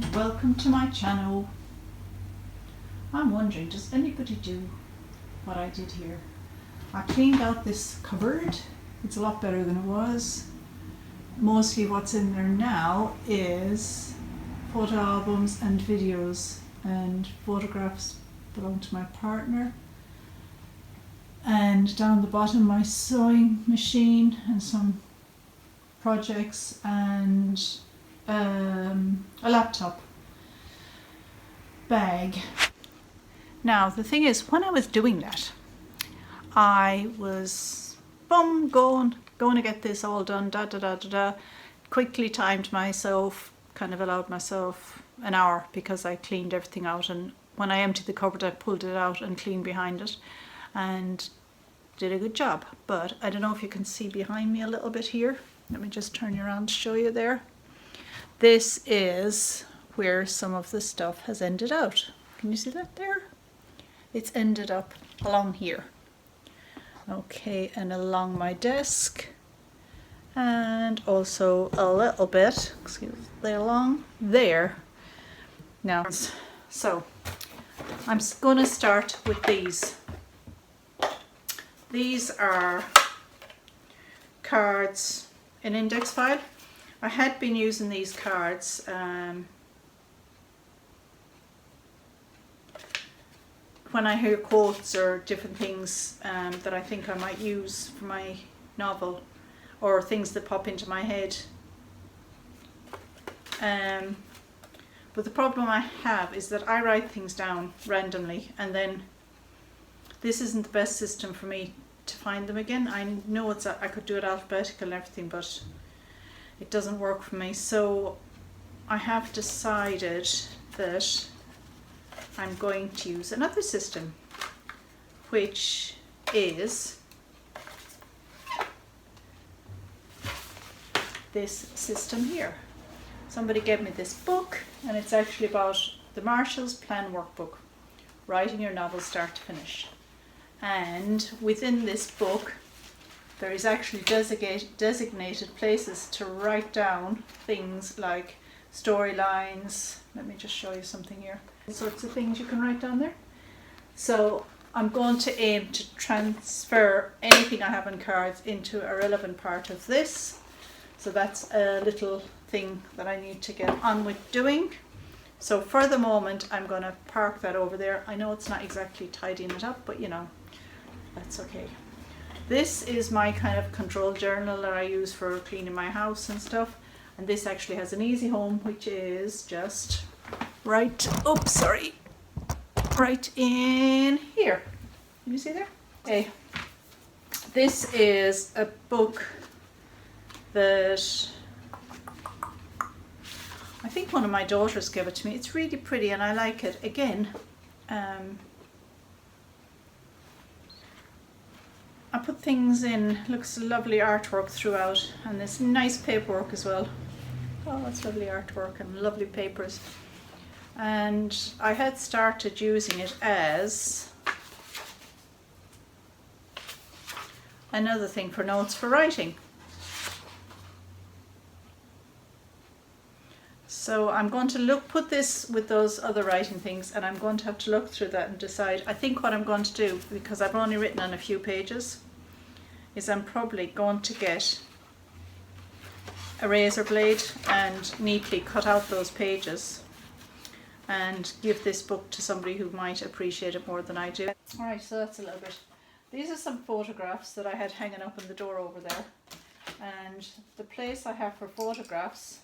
and welcome to my channel. I'm wondering, does anybody do what I did here? I cleaned out this cupboard. It's a lot better than it was. Mostly what's in there now is photo albums and videos, and photographs belong to my partner. And down the bottom my sewing machine and some projects and a laptop bag. Now the thing is, when I was doing that, I was going to get this all done, quickly timed myself, kind of allowed myself an hour because I cleaned everything out, and when I emptied the cupboard I pulled it out and cleaned behind it and did a good job. But I don't know if you can see behind me a little bit here. Let me just turn you around to show you there. This is where some of the stuff has ended out. Can you see that there? It's ended up along here. Okay, and along my desk, and also a little bit, along there. Now, so I'm going to start with these. These are cards in index file. I had been using these cards when I hear quotes or different things that I think I might use for my novel, or things that pop into my head. But the problem I have is that I write things down randomly, and then this isn't the best system for me to find them again. I know I could do it alphabetical and everything, but it doesn't work for me. So I have decided that I'm going to use another system, which is this system here. Somebody gave me this book, and it's actually about the Marshall's Plan Workbook, writing your novel start to finish. And within this book there is actually designated places to write down things like storylines. Let me just show you something here. All sorts of things you can write down there. So I'm going to aim to transfer anything I have on cards into a relevant part of this. So that's a little thing that I need to get on with doing. So for the moment I'm going to park that over there. I know it's not exactly tidying it up, but you know, that's okay. This is my kind of control journal that I use for cleaning my house and stuff. And this actually has an easy home, which is just right in here. Can you see there? Okay. This is a book that I think one of my daughters gave it to me. It's really pretty and I like it. Again, I put things in, looks lovely artwork throughout, and this nice paperwork as well. Oh, that's lovely artwork and lovely papers. And I had started using it as another thing for notes for writing. So I'm going to put this with those other writing things, and I'm going to have to look through that and decide. I think what I'm going to do, because I've only written on a few pages, is I'm probably going to get a razor blade and neatly cut out those pages and give this book to somebody who might appreciate it more than I do. Alright, so that's a little bit. These are some photographs that I had hanging up in the door over there, and the place I have for photographs,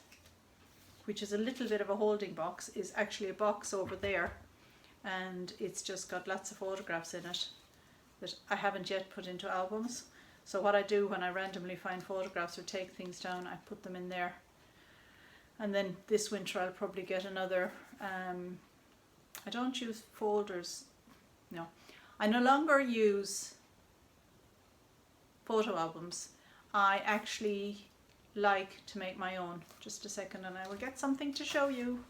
which is a little bit of a holding box, is actually a box over there, and it's just got lots of photographs in it that I haven't yet put into albums. So what I do when I randomly find photographs or take things down, I put them in there. And then this winter I'll probably get another, I don't use folders, no. I no longer use photo albums. I actually like to make my own. Just a second and I will get something to show you.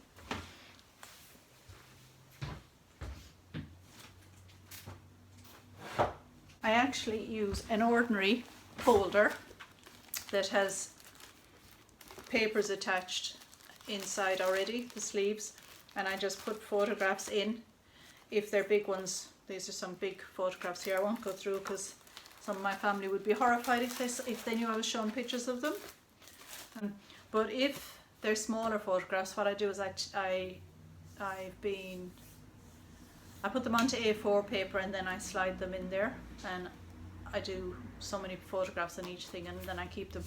I actually use an ordinary folder that has papers attached inside already, the sleeves, and I just put photographs in. If they're big ones, these are some big photographs here. I won't go through because some of my family would be horrified if they knew I was showing pictures of them. But if they're smaller photographs, what I do is I put them onto A4 paper and then I slide them in there, and I do so many photographs on each thing, and then I keep them.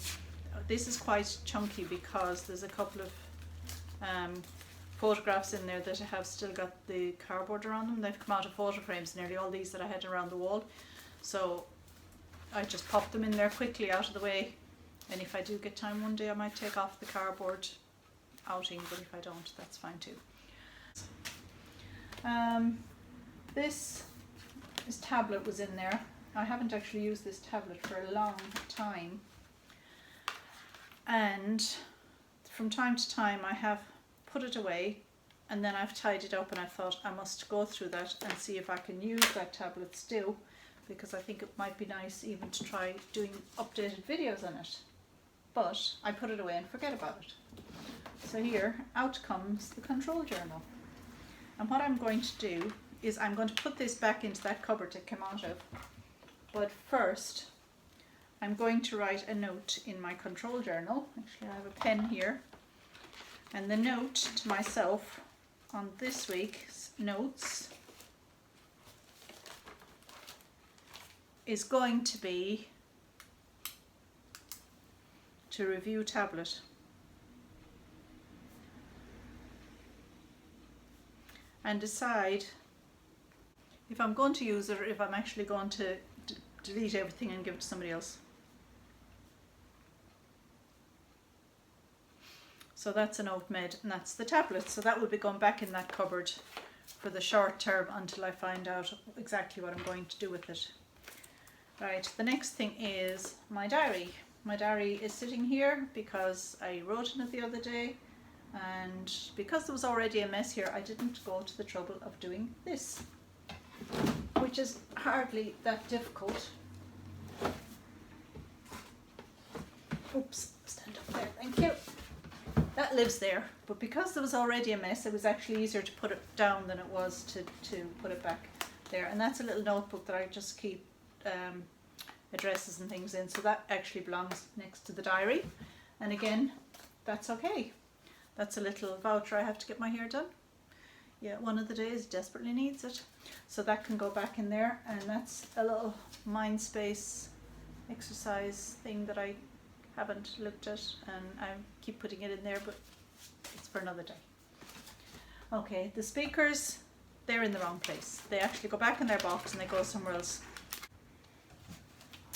This is quite chunky because there's a couple of photographs in there that have still got the cardboard around them. They've come out of photo frames, nearly all these that I had around the wall. So I just pop them in there quickly out of the way, and if I do get time one day I might take off the cardboard outing, but if I don't, that's fine too. This tablet was in there. I haven't actually used this tablet for a long time, and from time to time I have put it away and then I've tied it up, and I thought I must go through that and see if I can use that tablet still, because I think it might be nice even to try doing updated videos on it. But I put it away and forget about it. So here, out comes the control journal. And what I'm going to do is I'm going to put this back into that cupboard it came out of. But first, I'm going to write a note in my control journal. Actually, I have a pen here. And the note to myself on this week's notes is going to be to review tablet. And decide if I'm going to use it or if I'm actually going to delete everything and give it to somebody else. So that's a note made, and that's the tablet. So that will be going back in that cupboard for the short term until I find out exactly what I'm going to do with it. Right, the next thing is my diary. My diary is sitting here because I wrote in it the other day, and because there was already a mess here, I didn't go to the trouble of doing this, which is hardly that difficult. Oops, stand up there, thank you. That lives there, but because there was already a mess, it was actually easier to put it down than it was to put it back there. And that's a little notebook that I just keep addresses and things in, so that actually belongs next to the diary. And again, that's okay. That's a little voucher. I have to get my hair done. Yeah, one of the days desperately needs it. So that can go back in there, and that's a little mind space exercise thing that I haven't looked at, and I keep putting it in there, but it's for another day. Okay, the speakers, they're in the wrong place. They actually go back in their box and they go somewhere else.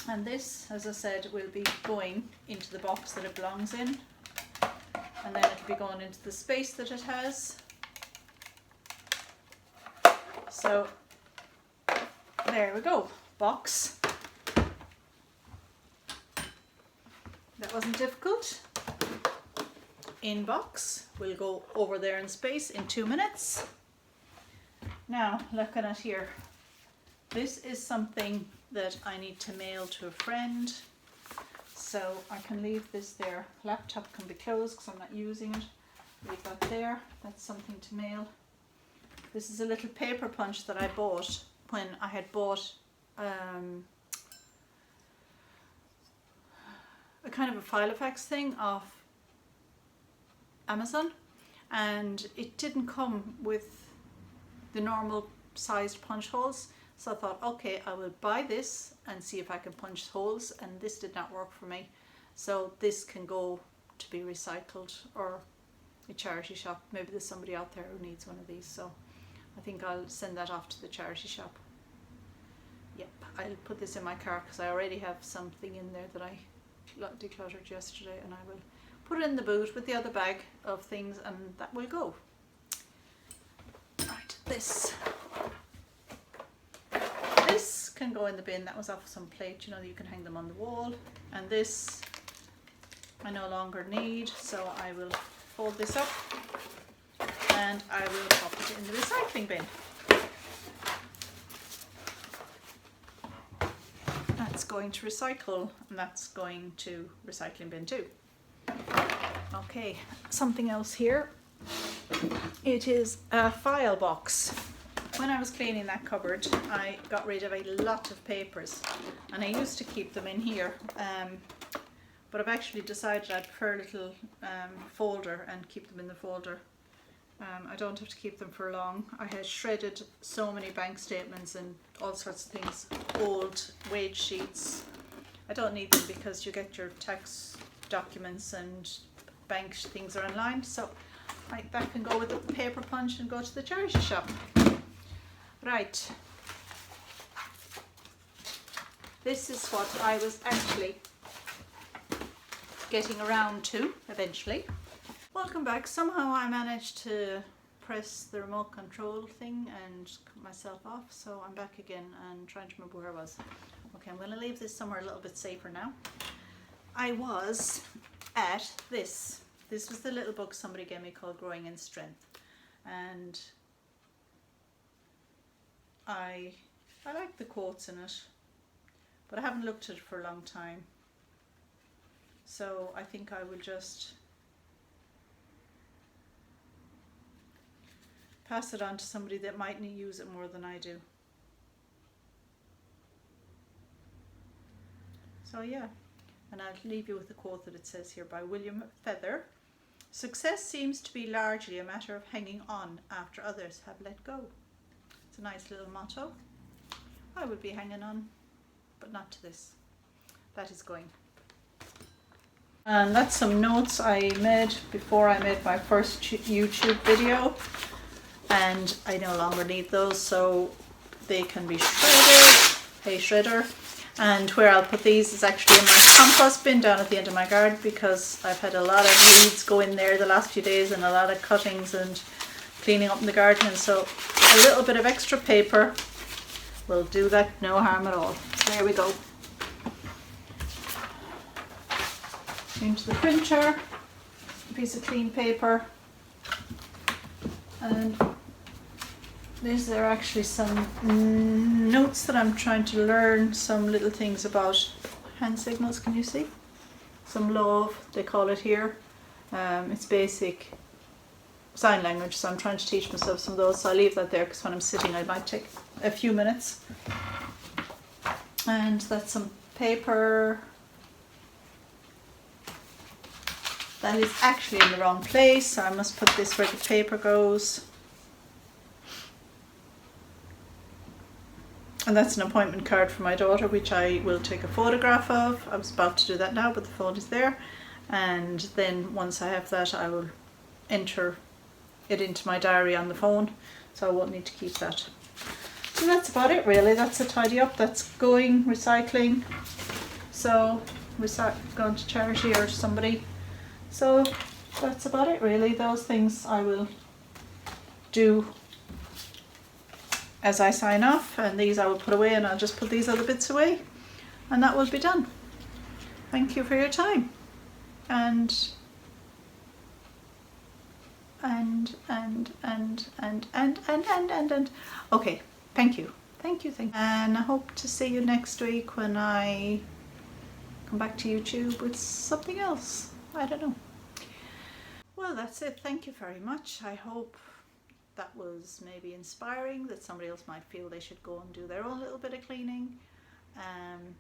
And this, as I said, will be going into the box that it belongs in, and then it'll be going into the space that it has. So there we go, box. That wasn't difficult. Inbox will go over there in space in 2 minutes. Now, looking at here, this is something that I need to mail to a friend, so I can leave this there. Laptop can be closed because I'm not using it. Leave that there. That's something to mail. This is a little paper punch that I bought when I had bought a kind of a Filofax thing off Amazon, and it didn't come with the normal sized punch holes, so I thought, okay, I will buy this and see if I can punch holes, and this did not work for me. So this can go to be recycled or a charity shop. Maybe there's somebody out there who needs one of these, so I think I'll send that off to the charity shop. Yep, I'll put this in my car because I already have something in there that I decluttered yesterday, and I will put it in the boot with the other bag of things, and that will go. Right, this can go in the bin. That was off some plate, you know, you can hang them on the wall. And this I no longer need, so I will fold this up and I will pop it in the recycling bin. That's going to recycle, and that's going to recycling bin too. Okay, something else here. It is a file box. When I was cleaning that cupboard, I got rid of a lot of papers, and I used to keep them in here, but I've actually decided I'd prefer a little folder and keep them in the folder. I don't have to keep them for long. I had shredded so many bank statements and all sorts of things, old wage sheets. I don't need them because you get your tax documents and bank things are online, so that can go with the paper punch and go to the charity shop. Right, this is what I was actually getting around to eventually. Welcome back. Somehow I managed to press the remote control thing and cut myself off, so I'm back again and trying to remember where I was. Okay, I'm going to leave this somewhere a little bit safer now. I was at this. This was the little book somebody gave me called Growing in Strength, and I like the quotes in it, but I haven't looked at it for a long time, so I think I will just pass it on to somebody that might use it more than I do. So yeah, and I'll leave you with the quote that it says here by William Feather. Success seems to be largely a matter of hanging on after others have let go. It's a nice little motto. I would be hanging on, but not to this. That is going. And that's some notes I made before I made my first YouTube video, and I no longer need those, so they can be shredded. Hey shredder. And where I'll put these is actually in my compost bin down at the end of my garden, because I've had a lot of weeds go in there the last few days and a lot of cuttings and cleaning up in the garden, and so a little bit of extra paper will do that no harm at all. There we go. Into the printer, a piece of clean paper, and these are actually some notes that I'm trying to learn, some little things about hand signals. Can you see? Some love, they call it here. It's basic sign language, so I'm trying to teach myself some of those, so I'll leave that there because when I'm sitting I might take a few minutes. And that's some paper that is actually in the wrong place, so I must put this where the paper goes. And that's an appointment card for my daughter, which I will take a photograph of. I was about to do that now, but the phone is there. And then once I have that, I will enter it into my diary on the phone, so I won't need to keep that. So that's about it really. That's a tidy up. That's going, recycling. So going to charity or somebody. So that's about it really. Those things I will do as I sign off, and these I will put away, and I'll just put these other bits away, and that will be done. Thank you for your time, and okay, thank you, and I hope to see you next week when I come back to YouTube with something else. I don't know. Well, that's it. Thank you very much. I hope that was maybe inspiring, that somebody else might feel they should go and do their own little bit of cleaning,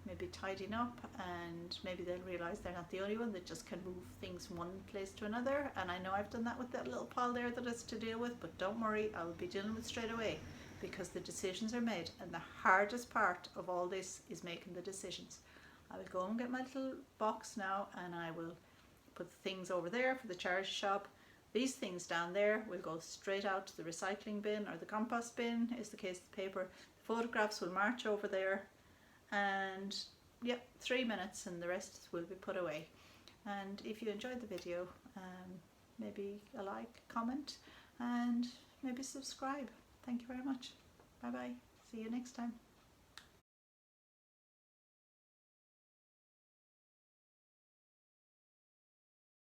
maybe tidying up, and maybe they'll realise they're not the only one that just can move things from one place to another. And I know I've done that with that little pile there that is to deal with, but don't worry, I will be dealing with straight away, because the decisions are made, and the hardest part of all this is making the decisions. I will go and get my little box now, and I will put the things over there for the charity shop. These things down there will go straight out to the recycling bin, or the compost bin is the case of the paper. The photographs will march over there, and yep, 3 minutes and the rest will be put away. And if you enjoyed the video, maybe a like, comment, and maybe subscribe. Thank you very much. Bye bye. See you next time.